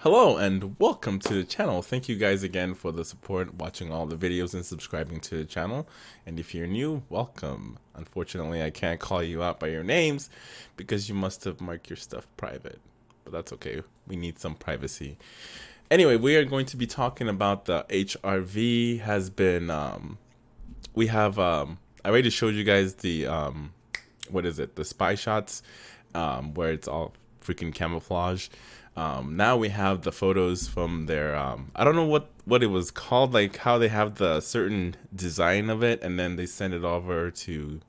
Hello and welcome to the channel. Thank you guys again for the support, watching all the videos and subscribing to the channel. And if you're new, welcome. Unfortunately, I can't call you out by your names because you must have marked your stuff private. But that's okay. We need some privacy. Anyway, we are going to be talking about the HRV has been we have I already showed you guys the what is it? The spy shots where it's all freaking camouflage. Now we have the photos from their I don't know what it was called, like how they have the certain design of it and then they send it over to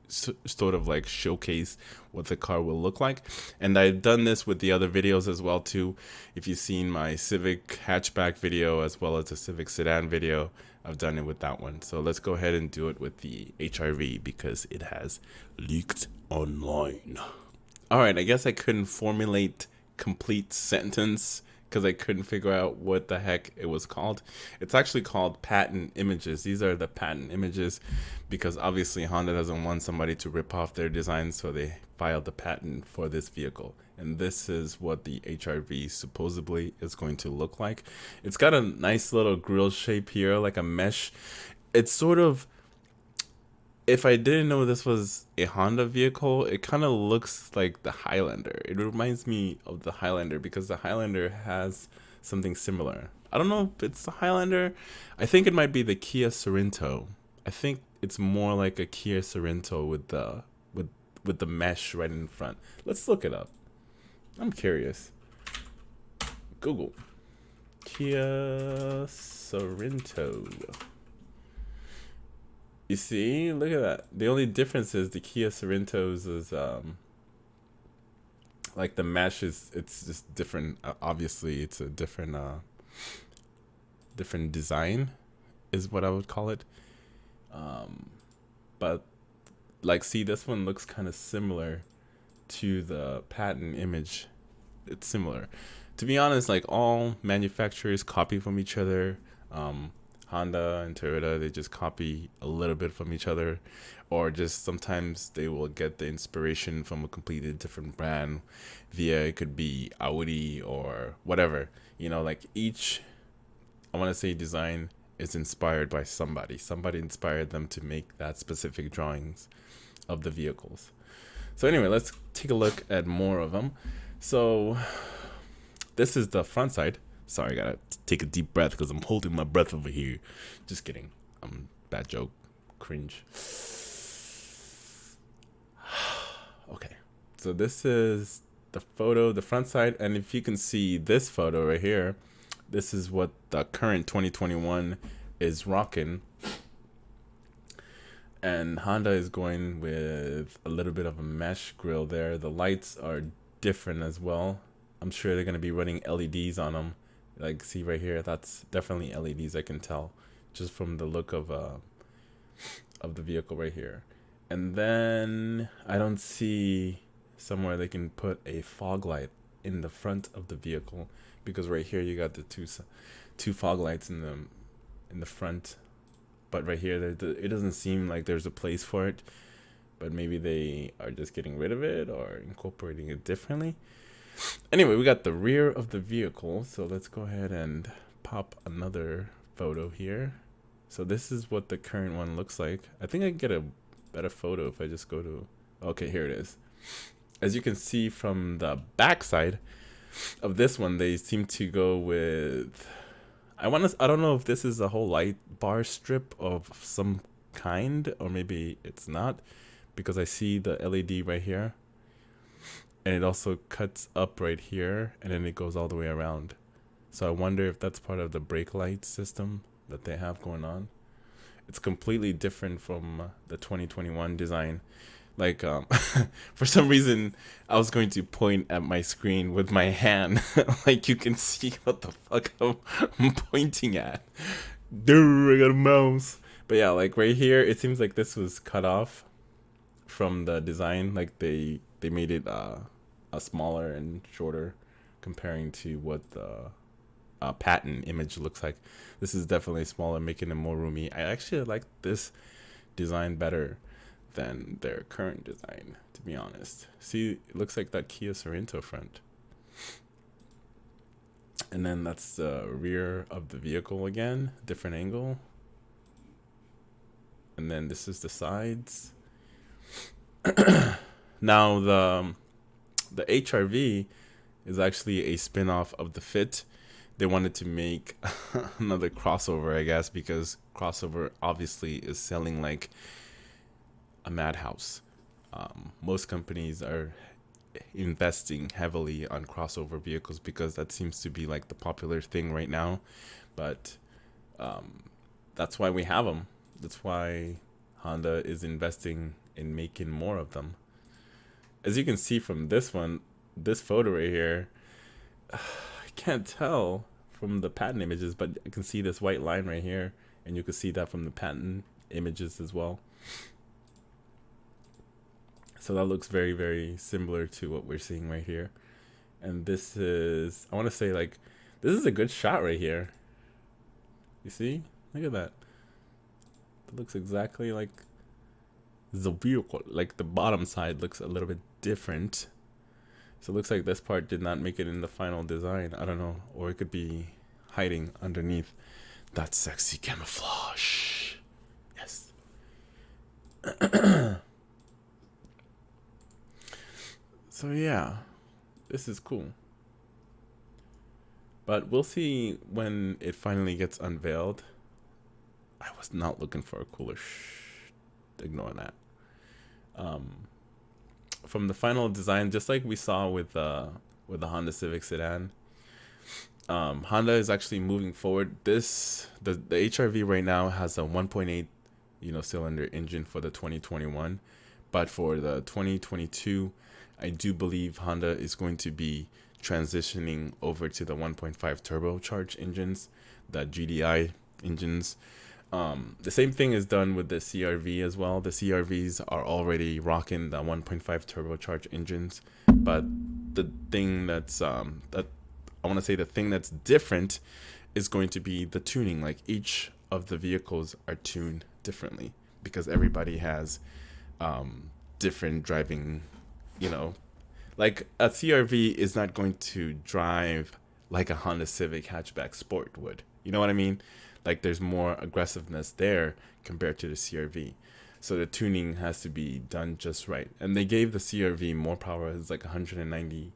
sort of like showcase what the car will look like. And I've done this with the other videos as well too. If you've seen my Civic hatchback video as well as the Civic sedan video, I've done it with that one. So let's go ahead and do it with the HRV because it has leaked online. All right, I guess I couldn't formulate complete sentence because I couldn't figure out what the heck it was called. It's actually called patent images. These are the patent images because obviously Honda doesn't want somebody to rip off their design, so they filed the patent for this vehicle. And this is what the HRV supposedly is going to look like. It's got a nice little grille shape here, like a mesh. It's sort of, if I didn't know this was a Honda vehicle, it kind of looks like the Highlander. It reminds me of the Highlander because the Highlander has something similar. I don't know if it's the Highlander. I think it might be the Kia Sorento. I think it's more like a Kia Sorento with the mesh right in front. Let's look it up. I'm curious. Google Kia Sorento. You see, look at that. The only difference is the Kia Sorentos is like the mesh is, it's just different. Obviously, it's a different design, is what I would call it. But like, see, this one looks kind of similar to the patent image. It's similar. To be honest, like all manufacturers copy from each other. Honda and Toyota, they just copy a little bit from each other, or just sometimes they will get the inspiration from a completely different brand via, it could be Audi or whatever. You know, like each, I want to say, design is inspired by somebody. Somebody inspired them to make that specific drawings of the vehicles. So anyway, let's take a look at more of them. So this is the front side. Sorry, I gotta take a deep breath because I'm holding my breath over here. Just kidding. Bad joke. Cringe. Okay. So this is the photo, the front side. And if you can see this photo right here, this is what the current 2021 is rocking. And Honda is going with a little bit of a mesh grille there. The lights are different as well. I'm sure they're going to be running LEDs on them. Like, see right here, that's definitely LEDs, I can tell just from the look of the vehicle right here. And then I don't see somewhere they can put a fog light in the front of the vehicle, because right here you got the two fog lights in the front, but right here it doesn't seem like there's a place for it. But maybe they are just getting rid of it or incorporating it differently. Anyway, we got the rear of the vehicle, so let's go ahead and pop another photo here. So this is what the current one looks like. I think I can get a better photo if I just go to, okay, here it is. As you can see from the back side of this one, they seem to go with, I don't know if this is a whole light bar strip of some kind, or maybe it's not, because I see the LED right here. And it also cuts up right here, and then it goes all the way around. So I wonder if that's part of the brake light system that they have going on. It's completely different from the 2021 design. Like, for some reason, I was going to point at my screen with my hand. Like, you can see what the fuck I'm pointing at. Dude, I got a mouse. But yeah, like right here, it seems like this was cut off from the design. Like they made it a smaller and shorter comparing to what the patent image looks like. This is definitely smaller, making it more roomy. I actually like this design better than their current design, to be honest. See, it looks like that Kia Sorento front. And then that's the rear of the vehicle again, different angle. And then this is the sides. Now the HRV is actually a spin-off of the Fit. They wanted to make another crossover, I guess, because crossover obviously is selling like a madhouse. Most companies are investing heavily on crossover vehicles because that seems to be like the popular thing right now. But that's why we have them. That's why Honda is investing in making more of them. As you can see from this one, this photo right here, I can't tell from the patent images, but I can see this white line right here, and you can see that from the patent images as well. So that looks very, very similar to what we're seeing right here. And this is, I want to say, like, this is a good shot right here. You see? Look at that. It looks exactly like the vehicle. Like the bottom side looks a little bit different. So it looks like this part did not make it in the final design. I don't know. Or it could be hiding underneath that sexy camouflage. Yes. So yeah, this is cool. But we'll see when it finally gets unveiled. I was not looking for a cooler ignore that. From the final design, just like we saw with the Honda Civic sedan, Honda is actually moving forward. The HRV right now has a 1.8 cylinder engine for the 2021, but for the 2022, I do believe Honda is going to be transitioning over to the 1.5 turbocharged engines, the GDI engines. The same thing is done with the CRV as well. The CRVs are already rocking the 1.5 turbocharged engines, but the thing that's that I want to say the thing that's different is going to be the tuning. Like each of the vehicles are tuned differently because everybody has different driving. Like a CRV is not going to drive like a Honda Civic hatchback Sport would. You know what I mean? Like there's more aggressiveness there compared to the CRV. So the tuning has to be done just right. And they gave the CRV more power. It's like 190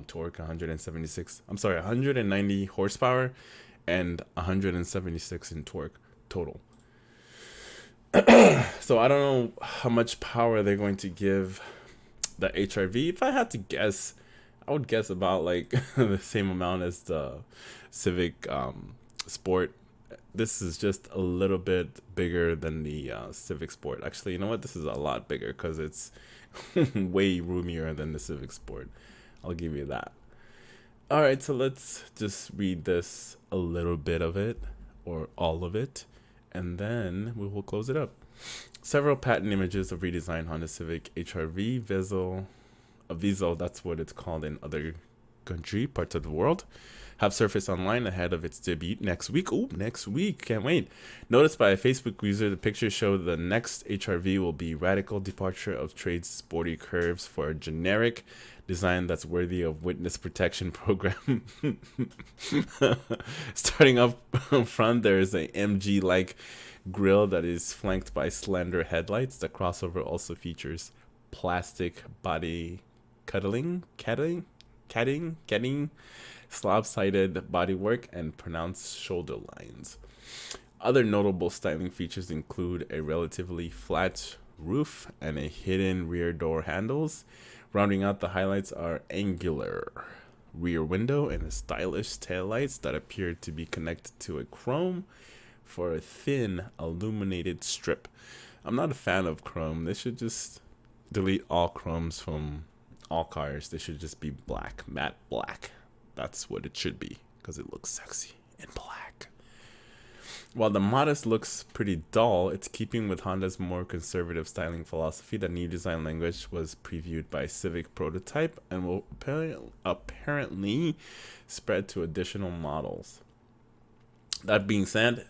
torque, 190 horsepower and 176 in torque total. So I don't know how much power they're going to give the HRV. If I had to guess, I would guess about like the same amount as the Civic Sport. This is just a little bit bigger than the Civic Sport. Actually, you know what? This is a lot bigger because it's way roomier than the Civic Sport. I'll give you that. All right, so let's just read this, a little bit of it or all of it, and then we will close it up. Several patent images of redesigned Honda Civic HRV Viso, that's what it's called in other parts of the world, have surfaced online ahead of its debut next week. Oh, next week. Can't wait. Noticed by a Facebook user, the pictures show the next HRV will be radical departure of trade's sporty curves for a generic design that's worthy of witness protection program. Starting up front, there is a MG-like grille that is flanked by slender headlights. The crossover also features plastic body catting, slab-sided bodywork, and pronounced shoulder lines. Other notable styling features include a relatively flat roof and a hidden rear door handles. Rounding out the highlights are angular rear window and a stylish taillights that appear to be connected to a chrome for a thin illuminated strip. I'm not a fan of chrome. They should just delete all chromes from all cars. They should just be black, matte black. That's what it should be because it looks sexy in black. While the modest looks pretty dull, it's keeping with Honda's more conservative styling philosophy. The new design language was previewed by Civic Prototype and will apparently spread to additional models. That being said,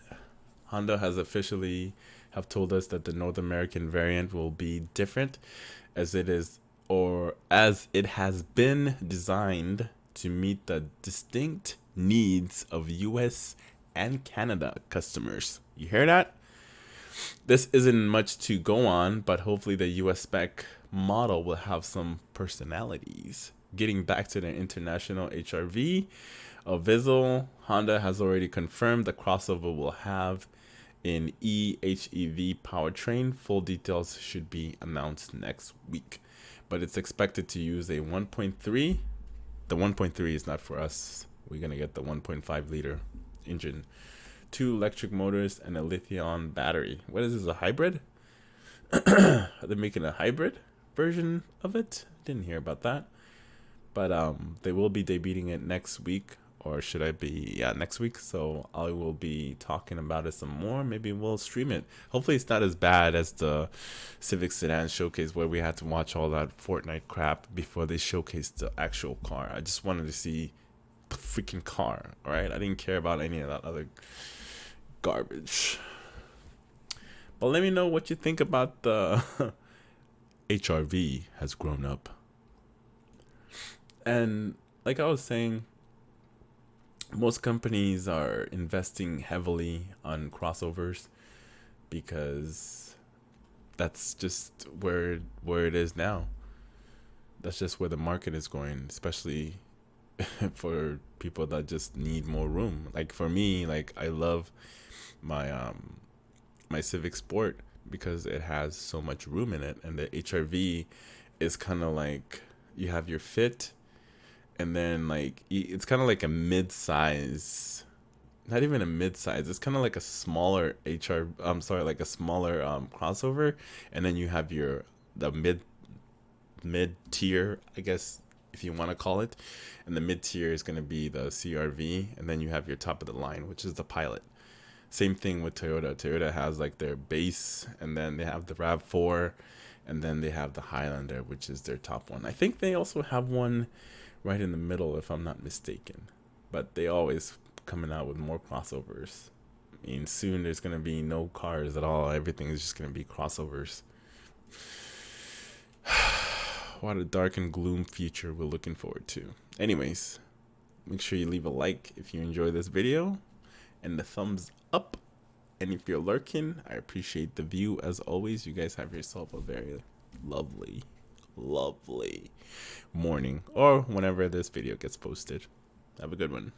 Honda has officially have told us that the North American variant will be different as it has been designed to meet the distinct needs of US and Canada customers. You hear that? This isn't much to go on, but hopefully the US spec model will have some personalities. Getting back to the international HRV, Vizzle, Honda has already confirmed the crossover will have an eHEV powertrain. Full details should be announced next week, but it's expected to use a 1.3. The 1.3 is not for us. We're gonna get the 1.5 liter engine, 2 electric motors, and a lithium battery. What is this, a hybrid? Are they making a hybrid version of it? Didn't hear about that, but they will be debuting it next week, or should I be, yeah, next week. So I will be talking about it some more. Maybe we'll stream it. Hopefully it's not as bad as the Civic Sedan showcase where we had to watch all that Fortnite crap before they showcased the actual car. I just wanted to see the freaking car, all right? I didn't care about any of that other garbage. But let me know what you think about the HRV has grown up. And like I was saying, most companies are investing heavily on crossovers because that's just where it is now. That's just where the market is going, especially for people that just need more room. Like for me, like I love my my Civic Sport because it has so much room in it, and the HRV is kind of like you have your Fit, and then like it's kind of like a mid-size, not even a mid-size, it's kind of like a smaller like a smaller crossover, and then you have the mid tier, I guess, if you want to call it, and the mid tier is going to be the CRV, and then you have your top of the line, which is the Pilot. Same thing with Toyota. Toyota has like their base, and then they have the RAV4, and then they have the Highlander, which is their top one. I think they also have one right in the middle, if I'm not mistaken. But they always coming out with more crossovers. I mean, soon there's going to be no cars at all. Everything is just going to be crossovers. What a dark and gloom future we're looking forward to. Anyways, make sure you leave a like if you enjoy this video, and the thumbs up. And if you're lurking, I appreciate the view as always. You guys have yourself a very lovely morning, or whenever this video gets posted. Have a good one.